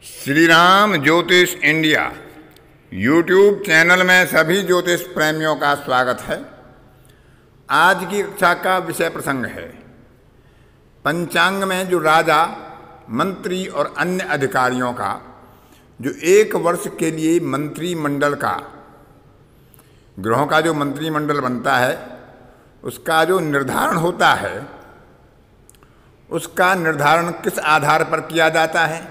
श्री राम ज्योतिष India YouTube channel में सभी ज्योतिष प्रेमियों का स्वागत है। आज की कक्षा का विषय प्रसंग है पंचांग में जो राजा, मंत्री और अन्य अधिकारियों का जो एक वर्ष के लिए मंत्रिमंडल का, ग्रहों का जो मंत्रिमंडल बनता है उसका जो निर्धारण होता है, उसका निर्धारण किस आधार पर किया जाता है,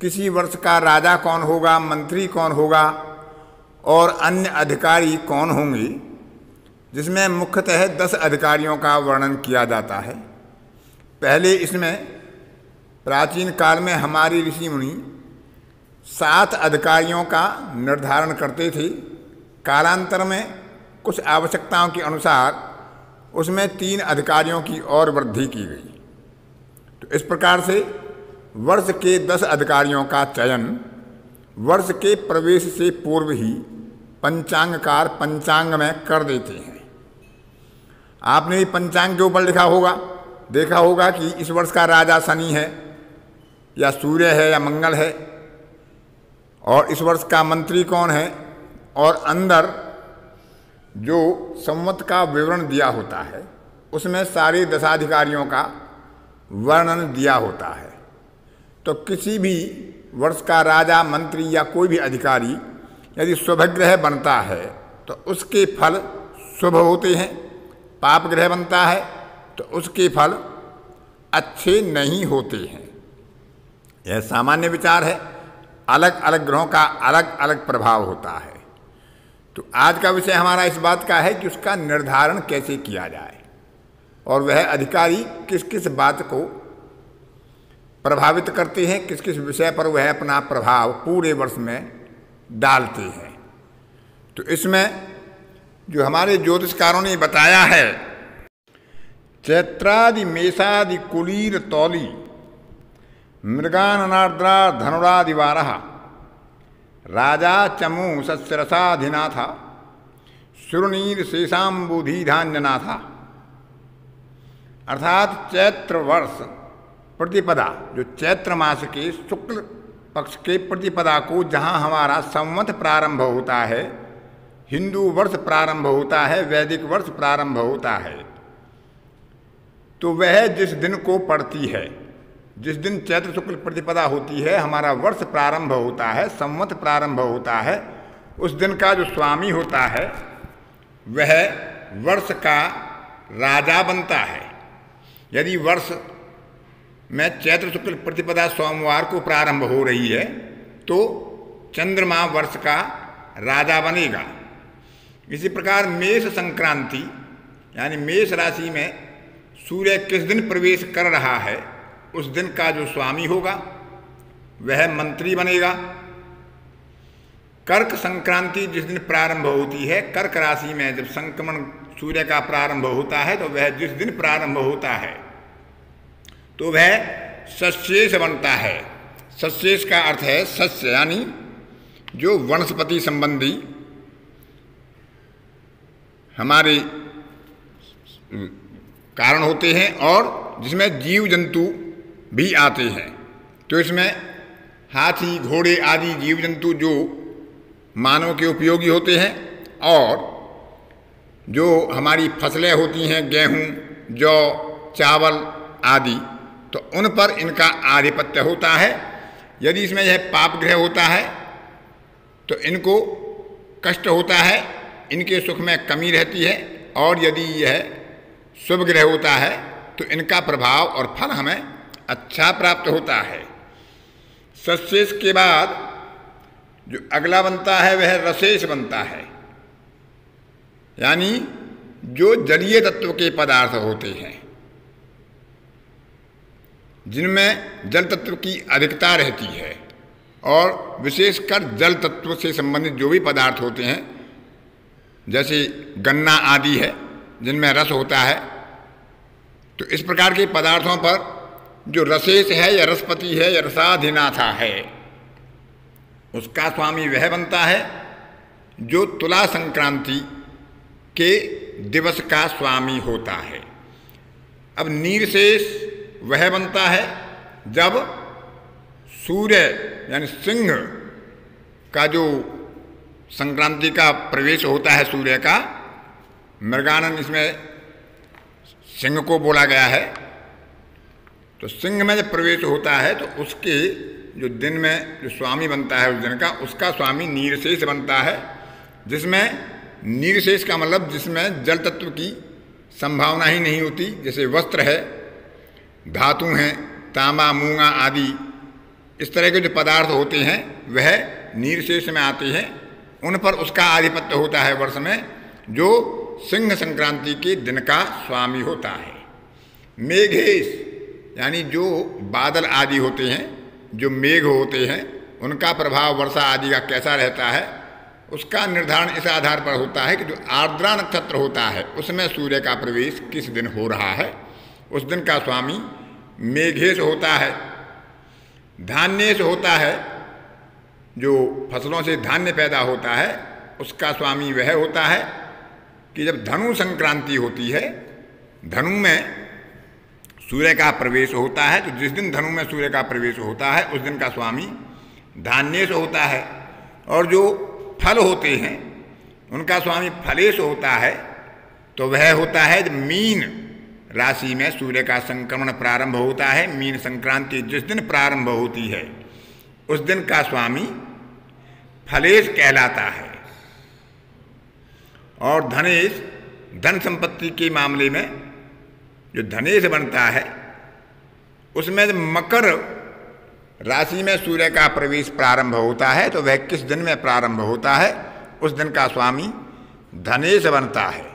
किसी वर्ष का राजा कौन होगा, मंत्री कौन होगा और अन्य अधिकारी कौन होंगे, जिसमें मुख्यतः 10 अधिकारियों का वर्णन किया जाता है। पहले इसमें प्राचीन काल में हमारे ऋषि मुनि 7 अधिकारियों का निर्धारण करते थे। कालांतर में कुछ आवश्यकताओं के अनुसार उसमें 3 अधिकारियों की और वृद्धि की गई। तो इस प्रकार से वर्ष के 10 अधिकारियों का चयन वर्ष के प्रवेश से पूर्व ही पंचांगकार पंचांग में कर देते हैं। आपने पंचांग के ऊपर देखा होगा कि इस वर्ष का राजा शनि है या सूर्य है या मंगल है, और इस वर्ष का मंत्री कौन है, और अंदर जो संवत का विवरण दिया होता है उसमें सारे दशाधिकारियों का वर्णन दिया होता है। तो किसी भी वर्ष का राजा, मंत्री या कोई भी अधिकारी यदि शुभ ग्रह बनता है तो उसके फल शुभ होते हैं, पाप ग्रह बनता है तो उसके फल अच्छे नहीं होते हैं। यह सामान्य विचार है। अलग अलग ग्रहों का अलग अलग प्रभाव होता है। तो आज का विषय हमारा इस बात का है कि उसका निर्धारण कैसे किया जाए और वह अधिकारी किस किस बात को प्रभावित करते हैं, किस किस विषय पर वह अपना प्रभाव पूरे वर्ष में डालते हैं। तो इसमें जो हमारे ज्योतिषकारों ने बताया है, चैत्रादि मेषादि कुलीर तौली मृगाननार्द्रा धनुरादि वारः राजा चमू सस्यरसाधिनाथा सुरनीर शेषाम्बुधिधान्यनाथा। अर्थात चैत्र वर्ष प्रतिपदा, जो चैत्र मास के शुक्ल पक्ष के प्रतिपदा को जहाँ हमारा संवत प्रारंभ होता है, हिंदू वर्ष प्रारंभ होता है, वैदिक वर्ष प्रारंभ होता है, तो वह जिस दिन को पड़ती है, जिस दिन चैत्र शुक्ल प्रतिपदा होती है, हमारा वर्ष प्रारंभ होता है, संवत प्रारंभ होता है, उस दिन का जो स्वामी होता है वह वर्ष का राजा बनता है। यदि वर्ष में चैत्र शुक्ल प्रतिपदा सोमवार को प्रारंभ हो रही है तो चंद्रमा वर्ष का राजा बनेगा। इसी प्रकार मेष संक्रांति यानी मेष राशि में सूर्य किस दिन प्रवेश कर रहा है उस दिन का जो स्वामी होगा वह मंत्री बनेगा। कर्क संक्रांति जिस दिन प्रारंभ होती है, कर्क राशि में जब संक्रमण सूर्य का प्रारंभ होता है तो वह जिस दिन प्रारंभ होता है तो वह सस्येश बनता है। सस्येश का अर्थ है सस्य, यानी जो वनस्पति संबंधी हमारे कारण होते हैं और जिसमें जीव जंतु भी आते हैं। तो इसमें हाथी, घोड़े आदि जीव जंतु जो मानव के उपयोगी होते हैं, और जो हमारी फसलें होती हैं, गेहूं, जौ, चावल आदि, तो उन पर इनका आधिपत्य होता है। यदि इसमें यह पाप ग्रह होता है तो इनको कष्ट होता है, इनके सुख में कमी रहती है, और यदि यह शुभ ग्रह होता है तो इनका प्रभाव और फल हमें अच्छा प्राप्त होता है। सस्येश के बाद जो अगला बनता है वह रसेश बनता है, यानी जो जलीय तत्व के पदार्थ होते हैं, जिनमें जल तत्व की अधिकता रहती है, और विशेषकर जल तत्व से संबंधित जो भी पदार्थ होते हैं, जैसे गन्ना आदि है जिनमें रस होता है, तो इस प्रकार के पदार्थों पर जो रसेश है या रसपति है या रसाधिनाथा है, उसका स्वामी वह बनता है जो तुला संक्रांति के दिवस का स्वामी होता है। अब नीरशेष वह बनता है जब सूर्य यानी सिंह का जो संक्रांति का प्रवेश होता है सूर्य का, मृगानन इसमें सिंह को बोला गया है। तो सिंह में जब प्रवेश होता है तो उसके जो दिन में जो स्वामी बनता है उस दिन का, उसका स्वामी नीरशेष बनता है, जिसमें नीरशेष का मतलब जिसमें जल तत्व की संभावना ही नहीं होती। जैसे वस्त्र है, धातु हैं, तांबा मूंगा आदि इस तरह के जो पदार्थ होते हैं वह नीरशेष में आते हैं, उन पर उसका आधिपत्य होता है वर्ष में, जो सिंह संक्रांति के दिन का स्वामी होता है। मेघेश यानी जो बादल आदि होते हैं, जो मेघ होते हैं, उनका प्रभाव वर्षा आदि का कैसा रहता है, उसका निर्धारण इस आधार पर होता है कि जो आर्द्रा नक्षत्र होता है उसमें सूर्य का प्रवेश किस दिन हो रहा है, उस दिन का स्वामी मेघेश होता है। धान्येश होता है, जो फसलों से धान्य पैदा होता है, उसका स्वामी वह होता है कि जब धनु संक्रांति होती है, धनु में सूर्य का प्रवेश होता है, तो जिस दिन धनु में सूर्य का प्रवेश होता है उस दिन का स्वामी धान्येश होता है। और जो फल होते हैं उनका स्वामी फलेश होता है, तो वह होता है जब मीन राशि में सूर्य का संक्रमण प्रारंभ होता है। मीन संक्रांति जिस दिन प्रारंभ होती है उस दिन का स्वामी फलेश कहलाता है। और धनेश, धन संपत्ति के मामले में जो धनेश बनता है उसमें जब मकर राशि में सूर्य का प्रवेश प्रारंभ होता है तो वह किस दिन में प्रारंभ होता है, उस दिन का स्वामी धनेश बनता है।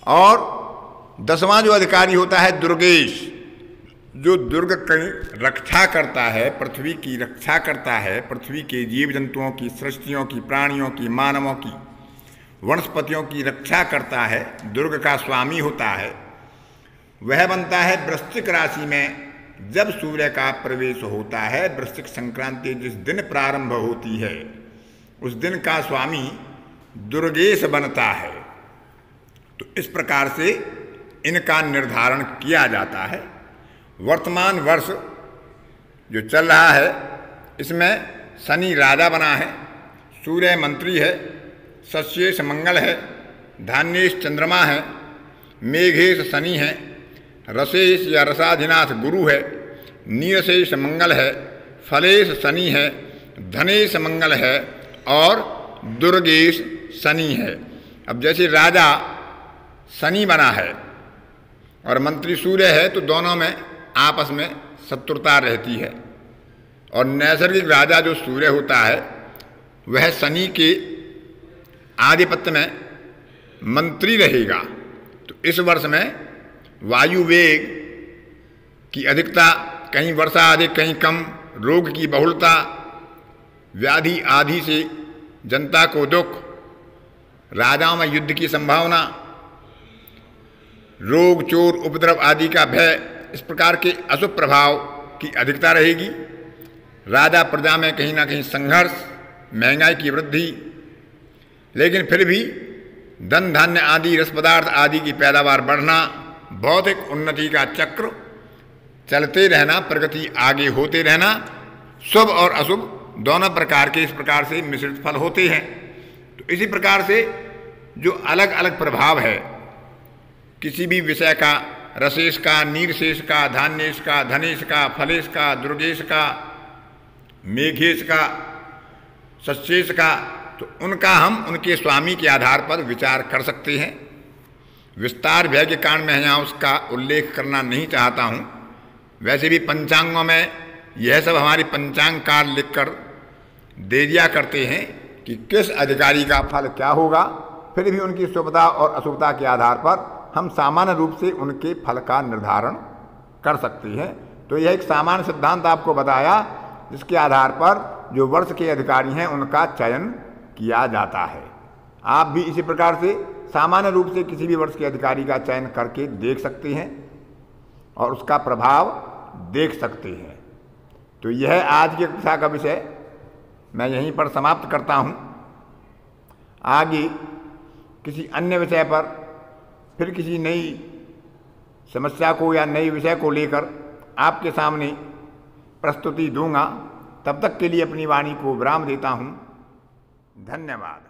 और 10वां जो अधिकारी होता है दुर्गेश, जो दुर्ग की रक्षा करता है, पृथ्वी की रक्षा करता है, पृथ्वी के जीव जंतुओं की, सृष्टियों की, प्राणियों की, मानवों की, वनस्पतियों की रक्षा करता है, दुर्ग का स्वामी होता है। वह बनता है वृश्चिक राशि में जब सूर्य का प्रवेश होता है। वृश्चिक संक्रांति जिस दिन प्रारंभ होती है उस दिन का स्वामी दुर्गेश बनता है। तो इस प्रकार से इनका निर्धारण किया जाता है। वर्तमान वर्ष जो चल रहा है इसमें शनि राजा बना है, सूर्य मंत्री है, सस्येश मंगल है, धान्येश चंद्रमा है, मेघेश शनि है, रसेश या रसाधिनाथ गुरु है, नीरशेष मंगल है, फलेश शनि है, धनेश मंगल है और दुर्गेश शनि है। अब जैसे राजा शनि बना है और मंत्री सूर्य है तो दोनों में आपस में शत्रुता रहती है। और नैसर्गिक राजा जो सूर्य होता है वह शनि के आधिपत्य में मंत्री रहेगा। तो इस वर्ष में वायु वेग की अधिकता, कहीं वर्षा अधिक कहीं कम, रोग की बहुलता, व्याधि आदि से जनता को दुख, राजाओं में युद्ध की संभावना, रोग चोर उपद्रव आदि का भय, इस प्रकार के अशुभ प्रभाव की अधिकता रहेगी। राजा प्रजा में कहीं ना कहीं संघर्ष, महंगाई की वृद्धि, लेकिन फिर भी धन धान्य आदि रस पदार्थ आदि की पैदावार बढ़ना, भौतिक उन्नति का चक्र चलते रहना, प्रगति आगे होते रहना, शुभ और अशुभ दोनों प्रकार के इस प्रकार से मिश्रित फल होते हैं। तो इसी प्रकार से जो अलग अलग प्रभाव है किसी भी विषय का, रसेश का, नीरशेष का, धान्येश का, धनेश का, फलेश का, दुर्गेश का, मेघेश का, सस्येश का, तो उनका हम उनके स्वामी के आधार पर विचार कर सकते हैं। विस्तार व्यय के कारण मैं यहाँ उसका उल्लेख करना नहीं चाहता हूँ। वैसे भी पंचांगों में यह सब हमारी पंचांगकार लिखकर दे दिया करते हैं कि किस अधिकारी का फल क्या होगा। फिर भी उनकी शुभता और अशुभता के आधार पर हम सामान्य रूप से उनके फल का निर्धारण कर सकते हैं। तो यह एक सामान्य सिद्धांत आपको बताया जिसके आधार पर जो वर्ष के अधिकारी हैं उनका चयन किया जाता है। आप भी इसी प्रकार से सामान्य रूप से किसी भी वर्ष के अधिकारी का चयन करके देख सकते हैं और उसका प्रभाव देख सकते हैं। तो यह आज की कक्षा का विषय मैं यहीं पर समाप्त करता हूँ। आगे किसी अन्य विषय पर फिर किसी नई समस्या को या नए विषय को लेकर आपके सामने प्रस्तुति दूंगा। तब तक के लिए अपनी वाणी को विराम देता हूँ। धन्यवाद।